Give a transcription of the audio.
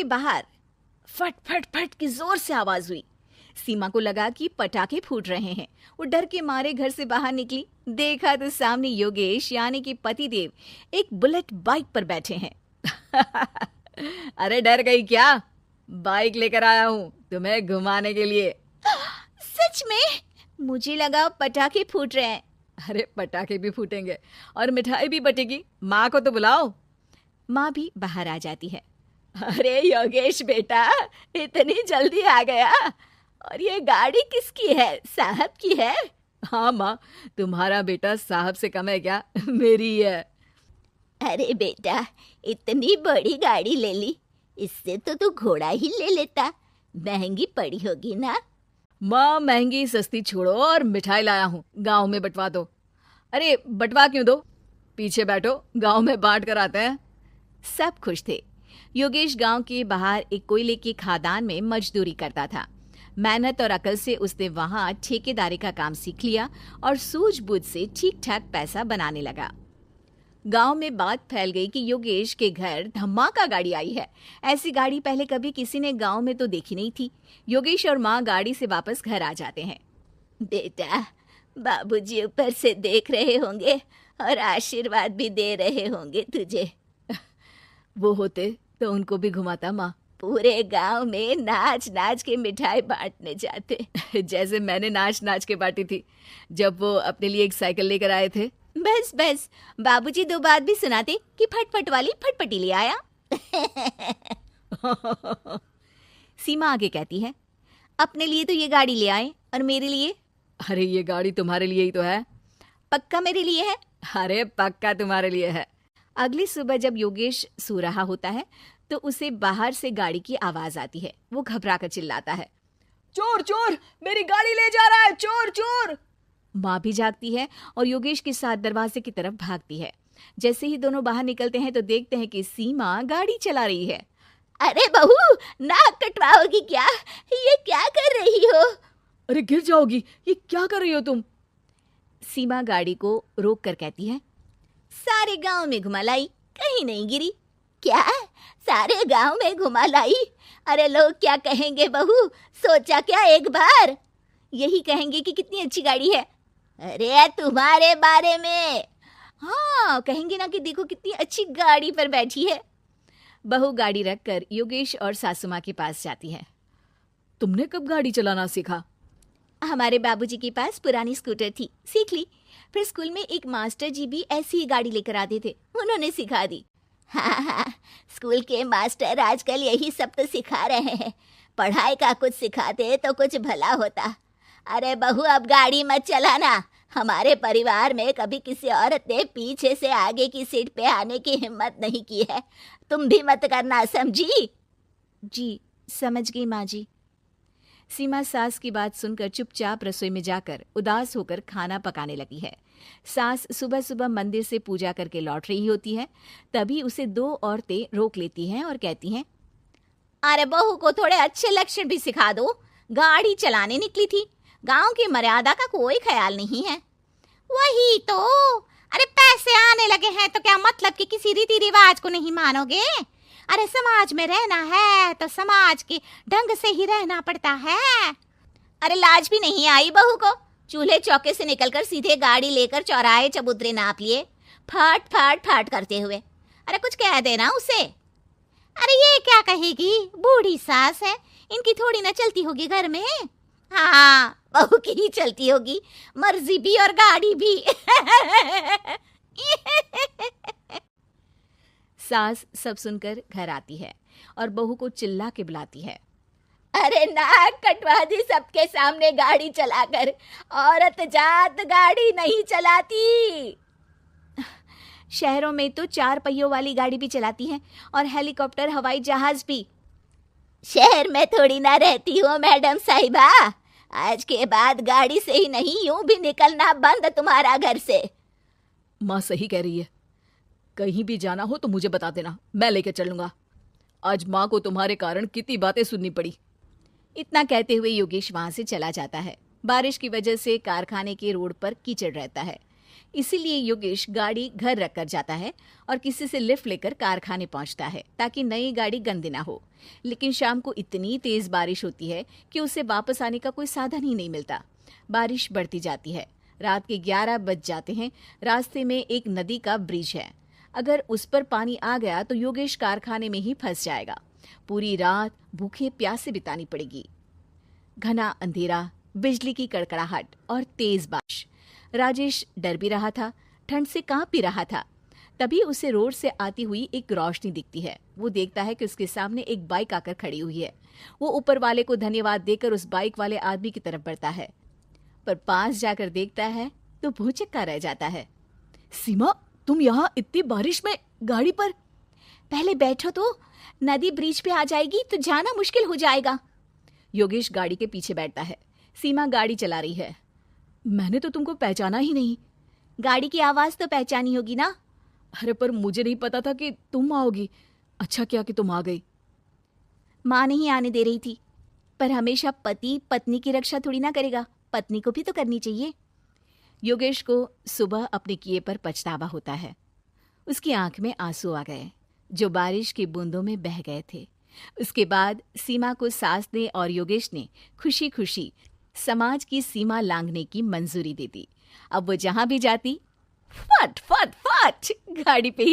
के बाहर फट फट फट की जोर से आवाज हुई। सीमा को लगा कि पटाखे फूट रहे हैं। वो डर के मारे घर से बाहर निकली। देखा तो सामने योगेश यानी कि पतिदेव एक बुलेट बाइक पर बैठे हैं। अरे डर गई क्या? बाइक लेकर आया हूँ तुम्हें घुमाने के लिए। सच में? मुझे लगा पटाखे फूट रहे हैं। अरे पटाखे भी फूटेंगे और मिठाई भी बटेगी। माँ को तो बुलाओ। माँ भी बाहर आ जाती है। अरे योगेश बेटा, इतनी जल्दी आ गया? और ये गाड़ी किसकी है? साहब की है? हाँ माँ, तुम्हारा बेटा साहब से कम है क्या? मेरी ही है। अरे बेटा, इतनी बड़ी गाड़ी ले ली, इससे तो तू घोड़ा ही ले लेता। महंगी पड़ी होगी ना? माँ महंगी सस्ती छोड़ो और मिठाई लाया हूँ, गांव में बंटवा दो। अरे बंटवा क्यों दो? पीछे बैठो, गांव में बांट कर आते हैं। सब खुश थे। योगेश गांव के बाहर एक कोयले की खदान में मजदूरी करता था। मेहनत और अकल से उसने वहां ठेकेदारी का काम सीख लिया और सूझबूझ से ठीक ठाक पैसा बनाने लगा। गांव में बात फैल गई कि योगेश के घर धमाका गाड़ी आई है। ऐसी गाड़ी पहले कभी किसी ने गांव में तो देखी नहीं थी। योगेश और माँ गाड़ी से वापस घर आ जाते हैं। बेटा, बाबूजी ऊपर से देख रहे होंगे और आशीर्वाद भी दे रहे होंगे तुझे। वो होते तो उनको भी घुमाता माँ। पूरे गांव में नाच नाच के मिठाई बांटने जाते। जैसे मैंने नाच नाच के बांटी थी जब वो अपने लिए एक साइकिल लेकर आए थे। बस बस, बाबूजी दो बात भी सुनाते कि फटफट वाली फटफटी ले आया। सीमा आगे कहती है, अपने लिए तो ये गाड़ी ले आए और मेरे लिए? अरे ये गाड़ी तुम्हारे लिए ही तो है। पक्का मेरे लिए है? अरे पक्का तुम्हारे लिए है। अगली सुबह जब योगेश सो रहा होता है तो उसे बाहर से गाड़ी की आवाज आती है। वो घबरा कर चिल्लाता है, चोर चोर, मेरी गाड़ी ले जा रहा है, चोर चोर। माँ भी जागती है और योगेश के साथ दरवाजे की तरफ भागती है। जैसे ही दोनों बाहर निकलते हैं तो देखते हैं कि सीमा गाड़ी चला रही है। अरे बहू, नाक कटवाओगी क्या? ये क्या कर रही हो? अरे गिर जाओगी, ये क्या कर रही हो तुम? सीमा गाड़ी को रोक कर कहती है, सारे गांव में घुमा लाई, कहीं नहीं गिरी। क्या? सारे गांव में घुमा लाई? अरे लोग क्या कहेंगे बहू? सोचा क्या एक बार? यही कहेंगे कि कितनी अच्छी गाड़ी है। अरे तुम्हारे बारे में। हाँ, कहेंगे ना कि देखो कितनी अच्छी गाड़ी पर बैठी है। बहू गाड़ी रखकर योगेश और सासू माँ के पास जाती है। तुमने कब गाड़ी चलाना सीखा? हमारे बाबूजी के पास पुरानी स्कूटर थी, सीख ली। फिर स्कूल में एक मास्टर जी भी ऐसी ही गाड़ी लेकर आते थे, उन्होंने सिखा दी। हाँ, स्कूल के मास्टर आजकल यही सब तो सिखा रहे हैं। पढ़ाई का कुछ सिखाते तो कुछ भला होता। अरे बहू, अब गाड़ी मत चलाना। हमारे परिवार में कभी किसी औरत ने पीछे से आगे की सीट पे आने की हिम्मत नहीं की है। तुम भी मत करना, समझी? जी समझ गई माँ जी। सीमा सास की बात सुनकर चुपचाप रसोई में जाकर उदास होकर खाना पकाने लगी है। सास सुबह सुबह मंदिर से पूजा करके लौट रही होती है। तभी उसे दो औरतें रोक लेती हैं और कहती हैं, अरे बहू को थोड़े अच्छे लक्षण भी सिखा दो। गाड़ी चलाने निकली थी, गांव की मर्यादा का कोई ख्याल नहीं है। वही तो। अरे पैसे आने लगे हैं तो क्या मतलब कि किसी रीति रिवाज को नहीं मानोगे? अरे समाज में रहना है तो समाज के ढंग से ही रहना पड़ता है। अरे लाज भी नहीं आई बहू को? चूल्हे चौके से निकलकर सीधे गाड़ी लेकर चौराहे चबूतरे नाप लिए, फट फट फट करते हुए। अरे कुछ कह देना उसे। अरे ये क्या कहेगी? बूढ़ी सास है, इनकी थोड़ी ना चलती होगी घर में। हाँ, बहू की ही चलती होगी, मर्जी भी और गाड़ी भी। सास सब सुनकर घर आती है और बहू को चिल्ला के बुलाती है, अरे नाक कटवा दी सबके सामने गाड़ी चलाकर। औरत जात गाड़ी नहीं चलाती। शहरों में तो 4 पहियों वाली गाड़ी भी चलाती हैं और हेलीकॉप्टर, हवाई जहाज भी। शहर में थोड़ी ना रहती हो मैडम साहिबा। आज के बाद गाड़ी से ही नहीं, यूं भी निकलना बंद तुम्हारा घर से। माँ सही कह रही है, कहीं भी जाना हो तो मुझे बता देना, मैं लेकर चलूंगा। आज माँ को तुम्हारे कारण कितनी बातें सुननी पड़ी। इतना कहते हुए योगेश वहां से चला जाता है। बारिश की वजह से कारखाने के रोड पर कीचड़ रहता है। इसीलिए योगेश गाड़ी घर रख कर जाता है और किसी से लिफ्ट लेकर कारखाने पहुंचता है ताकि नई गाड़ी गंदी ना हो। लेकिन शाम को इतनी तेज बारिश होती है कि उसे वापस आने का कोई साधन ही नहीं मिलता। बारिश बढ़ती जाती है। रात के 11 बज जाते हैं। रास्ते में एक नदी का ब्रिज है। अगर उस पर पानी आ गया तो योगेश कारखाने में ही फंस जाएगा। पूरी रात भूखे प्यासे बितानी पड़ेगी। घना अंधेरा, बिजली की कड़कड़ाहट और तेज बारिश। राजेश डर भी रहा था, ठंड से कांप भी रहा था। तभी उसे रोड से आती हुई एक रोशनी दिखती है। वो देखता है कि उसके सामने एक बाइक आकर खड़ी हुई है। वो ऊपर वाले को धन्यवाद देकर उस बाइक वाले आदमी की तरफ बढ़ता है, पर पास जाकर देखता है तो भौचक्का रह जाता है। सीमा, तुम यहाँ इतनी बारिश में गाड़ी पर? पहले बैठो तो, नदी ब्रिज पे आ जाएगी तो जाना मुश्किल हो जाएगा। योगेश गाड़ी के पीछे बैठता है। सीमा गाड़ी चला रही है। मैंने तो तुमको पहचाना ही नहीं। गाड़ी की आवाज तो पहचानी होगी ना। अरे पर मुझे नहीं पता था कि तुम आओगी। अच्छा किया कि तुम आ गई। माँ नहीं आने दे रही थी, पर हमेशा पति पत्नी की रक्षा थोड़ी ना करेगा, पत्नी को भी तो करनी चाहिए। योगेश को सुबह अपने किए पर पछतावा होता है। उसकी आंख में आंसू आ गए जो बारिश की बूंदों में बह गए थे। उसके बाद सीमा को सास ने और योगेश ने खुशी खुशी समाज की सीमा लांघने की मंजूरी दे दी। अब वो जहां भी जाती फट फट फट गाड़ी पे ही